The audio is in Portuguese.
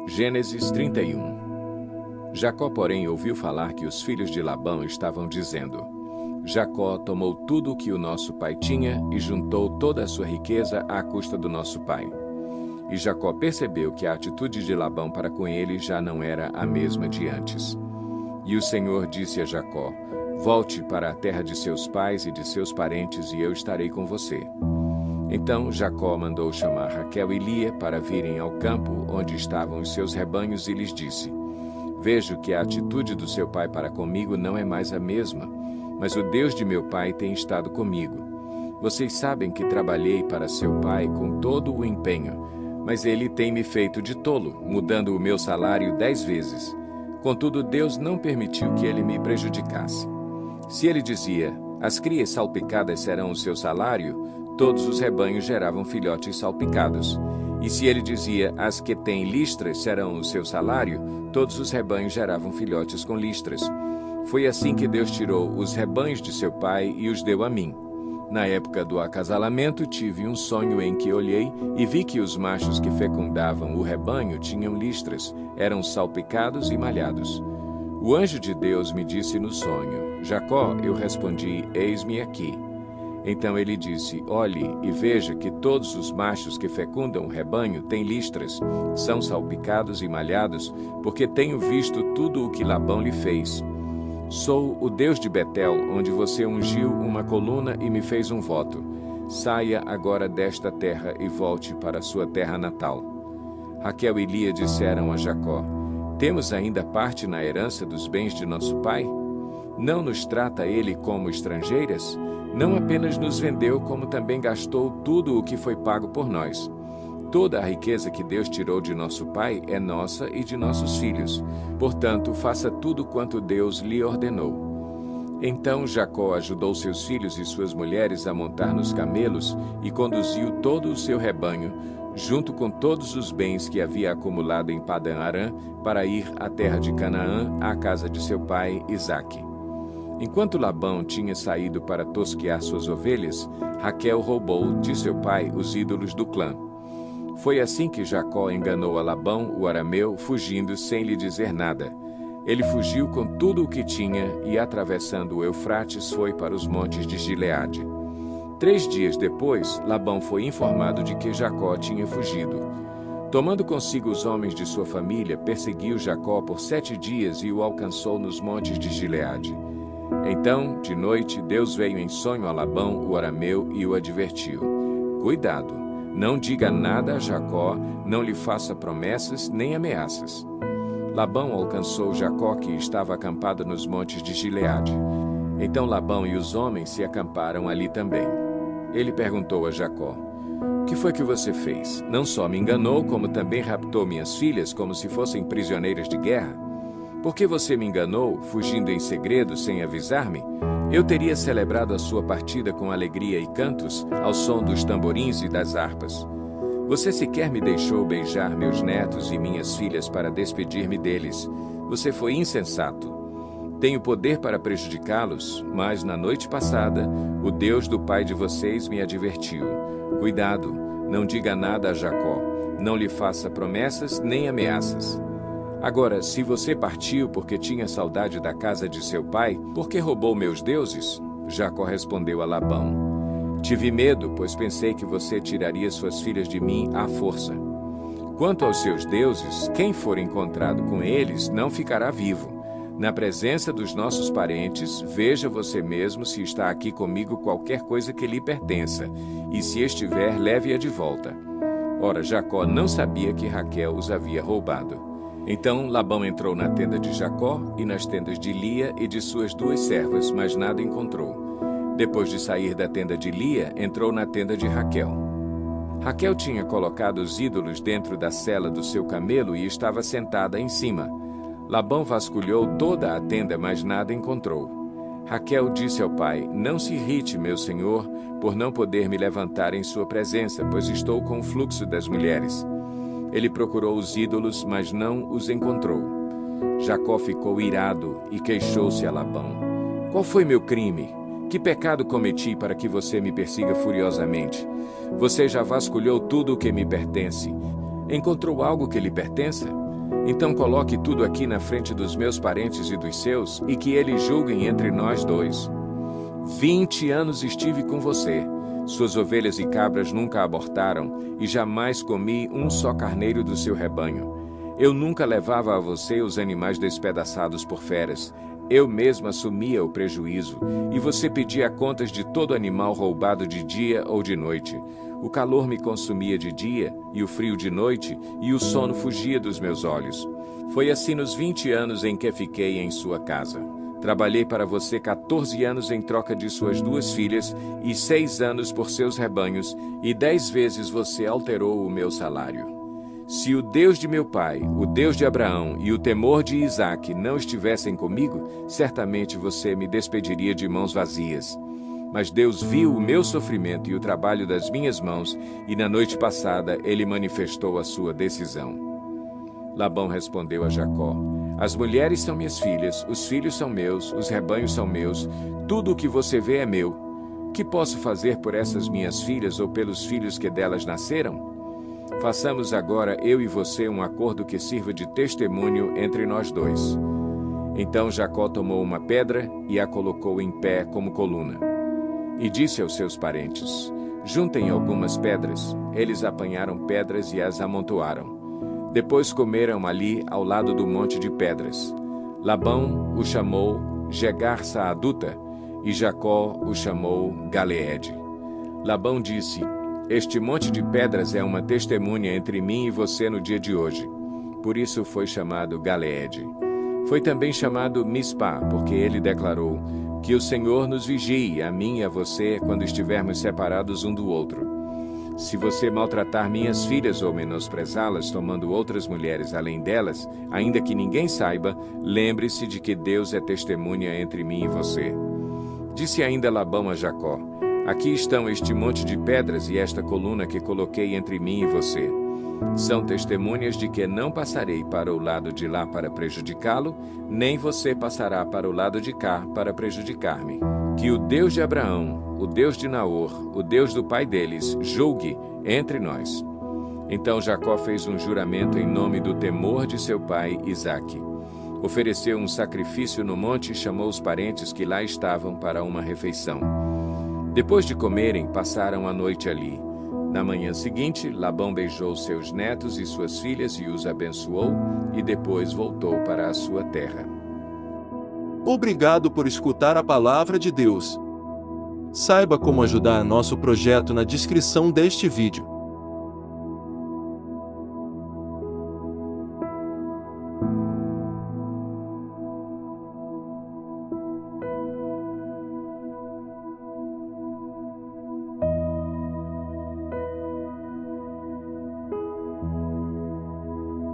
Gênesis 31. Jacó, porém, ouviu falar que os filhos de Labão estavam dizendo: Jacó tomou tudo o que o nosso pai tinha e juntou toda a sua riqueza à custa do nosso pai. E Jacó percebeu que a atitude de Labão para com ele já não era a mesma de antes. E o Senhor disse a Jacó: Volte para a terra de seus pais e de seus parentes, e eu estarei com você. Então Jacó mandou chamar Raquel e Lia para virem ao campo onde estavam os seus rebanhos e lhes disse: Vejo que a atitude do seu pai para comigo não é mais a mesma, mas o Deus de meu pai tem estado comigo. Vocês sabem que trabalhei para seu pai com todo o empenho, mas ele tem me feito de tolo, mudando o meu salário 10 vezes. Contudo, Deus não permitiu que ele me prejudicasse. Se ele dizia: As crias salpicadas serão o seu salário, todos os rebanhos geravam filhotes salpicados. E se ele dizia: As que têm listras serão o seu salário, todos os rebanhos geravam filhotes com listras. Foi assim que Deus tirou os rebanhos de seu pai e os deu a mim. Na época do acasalamento, tive um sonho em que olhei e vi que os machos que fecundavam o rebanho tinham listras, eram salpicados e malhados. O anjo de Deus me disse no sonho: Jacó. Eu respondi: Eis-me aqui. Então ele disse: Olhe e veja que todos os machos que fecundam o rebanho têm listras, são salpicados e malhados, porque tenho visto tudo o que Labão lhe fez. Sou o Deus de Betel, onde você ungiu uma coluna e me fez um voto. Saia agora desta terra e volte para sua terra natal. Raquel e Lia disseram a Jacó: Temos ainda parte na herança dos bens de nosso pai? Não nos trata ele como estrangeiras? Não apenas nos vendeu, como também gastou tudo o que foi pago por nós. Toda a riqueza que Deus tirou de nosso pai é nossa e de nossos filhos. Portanto, faça tudo quanto Deus lhe ordenou. Então Jacó ajudou seus filhos e suas mulheres a montar nos camelos e conduziu todo o seu rebanho, junto com todos os bens que havia acumulado em Padã-Arã, para ir à terra de Canaã, à casa de seu pai Isaque. Enquanto Labão tinha saído para tosquear suas ovelhas, Raquel roubou de seu pai os ídolos do clã. Foi assim que Jacó enganou a Labão, o arameu, fugindo sem lhe dizer nada. Ele fugiu com tudo o que tinha e, atravessando o Eufrates, foi para os montes de Gileade. 3 dias depois, Labão foi informado de que Jacó tinha fugido. Tomando consigo os homens de sua família, perseguiu Jacó por 7 dias e o alcançou nos montes de Gileade. Então, de noite, Deus veio em sonho a Labão, o arameu, e o advertiu: Cuidado! Não diga nada a Jacó, não lhe faça promessas nem ameaças. Labão alcançou Jacó, que estava acampado nos montes de Gileade. Então Labão e os homens se acamparam ali também. Ele perguntou a Jacó: Que foi que você fez? Não só me enganou, como também raptou minhas filhas como se fossem prisioneiras de guerra? Por que você me enganou, fugindo em segredo sem avisar-me? Eu teria celebrado a sua partida com alegria e cantos, ao som dos tamborins e das harpas. Você sequer me deixou beijar meus netos e minhas filhas para despedir-me deles. Você foi insensato. Tenho poder para prejudicá-los, mas na noite passada, o Deus do pai de vocês me advertiu: Cuidado, não diga nada a Jacó, não lhe faça promessas nem ameaças. Agora, se você partiu porque tinha saudade da casa de seu pai, por que roubou meus deuses? Jacó respondeu a Labão: Tive medo, pois pensei que você tiraria suas filhas de mim à força. Quanto aos seus deuses, quem for encontrado com eles não ficará vivo. Na presença dos nossos parentes, veja você mesmo se está aqui comigo qualquer coisa que lhe pertença, e se estiver, leve-a de volta. Ora, Jacó não sabia que Raquel os havia roubado. Então Labão entrou na tenda de Jacó e nas tendas de Lia e de suas 2 servas, mas nada encontrou. Depois de sair da tenda de Lia, entrou na tenda de Raquel. Raquel tinha colocado os ídolos dentro da sela do seu camelo e estava sentada em cima. Labão vasculhou toda a tenda, mas nada encontrou. Raquel disse ao pai: Não se irrite, meu senhor, por não poder me levantar em sua presença, pois estou com o fluxo das mulheres. Ele procurou os ídolos, mas não os encontrou. Jacó ficou irado e queixou-se a Labão: Qual foi meu crime? Que pecado cometi para que você me persiga furiosamente? Você já vasculhou tudo o que me pertence. Encontrou algo que lhe pertença? Então coloque tudo aqui na frente dos meus parentes e dos seus, e que eles julguem entre nós dois. 20 anos estive com você. Suas ovelhas e cabras nunca abortaram, e jamais comi um só carneiro do seu rebanho. Eu nunca levava a você os animais despedaçados por feras. Eu mesmo assumia o prejuízo, e você pedia contas de todo animal roubado de dia ou de noite. O calor me consumia de dia, e o frio de noite, e o sono fugia dos meus olhos. Foi assim nos 20 anos em que fiquei em sua casa. Trabalhei para você 14 anos em troca de suas 2 filhas, e 6 anos por seus rebanhos, e 10 vezes você alterou o meu salário. Se o Deus de meu pai, o Deus de Abraão e o temor de Isaque não estivessem comigo, certamente você me despediria de mãos vazias. Mas Deus viu o meu sofrimento e o trabalho das minhas mãos, e na noite passada ele manifestou a sua decisão. Labão respondeu a Jacó: As mulheres são minhas filhas, os filhos são meus, os rebanhos são meus, tudo o que você vê é meu. Que posso fazer por essas minhas filhas ou pelos filhos que delas nasceram? Façamos agora eu e você um acordo que sirva de testemunho entre nós dois. Então Jacó tomou uma pedra e a colocou em pé como coluna. E disse aos seus parentes: Juntem algumas pedras. Eles apanharam pedras e as amontoaram. Depois comeram ali ao lado do monte de pedras. Labão o chamou Jegar-Saaduta e Jacó o chamou Galeede. Labão disse: Este monte de pedras é uma testemunha entre mim e você no dia de hoje. Por isso foi chamado Galeede. Foi também chamado Mispá, porque ele declarou: Que o Senhor nos vigie, a mim e a você, quando estivermos separados um do outro. Se você maltratar minhas filhas ou menosprezá-las, tomando outras mulheres além delas, ainda que ninguém saiba, lembre-se de que Deus é testemunha entre mim e você. Disse ainda Labão a Jacó: Aqui estão este monte de pedras e esta coluna que coloquei entre mim e você. São testemunhas de que não passarei para o lado de lá para prejudicá-lo, nem você passará para o lado de cá para prejudicar-me. Que o Deus de Abraão, o Deus de Naor, o Deus do pai deles, julgue entre nós. Então Jacó fez um juramento em nome do temor de seu pai Isaque. Ofereceu um sacrifício no monte e chamou os parentes que lá estavam para uma refeição. Depois de comerem, passaram a noite ali. Na manhã seguinte, Labão beijou seus netos e suas filhas e os abençoou, e depois voltou para a sua terra. Obrigado por escutar a palavra de Deus. Saiba como ajudar nosso projeto na descrição deste vídeo.